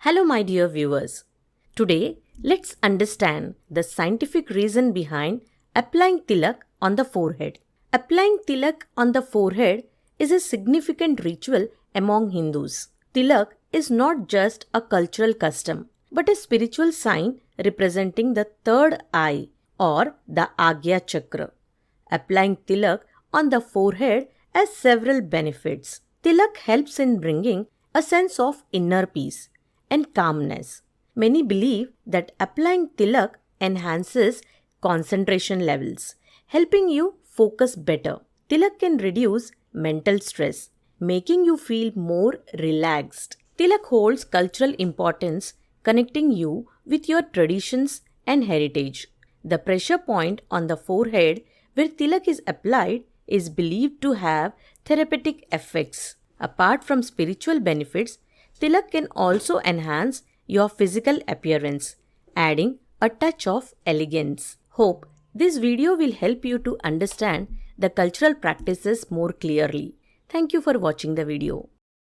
Hello, my dear viewers. Today, let's understand the scientific reason behind applying tilak on the forehead. Applying tilak on the forehead is a significant ritual among Hindus. Tilak is not just a cultural custom, but a spiritual sign representing the third eye or the Agya Chakra. Applying tilak on the forehead has several benefits. Tilak helps in bringing a sense of inner peace and calmness. Many believe that applying tilak enhances concentration levels, helping you focus better. Tilak can reduce mental stress, making you feel more relaxed. Tilak holds cultural importance, connecting you with your traditions and heritage. The pressure point on the forehead where tilak is applied is believed to have therapeutic effects. Apart from spiritual benefits, tilak can also enhance your physical appearance, adding a touch of elegance. Hope this video will help you to understand the cultural practices more clearly. Thank you for watching the video.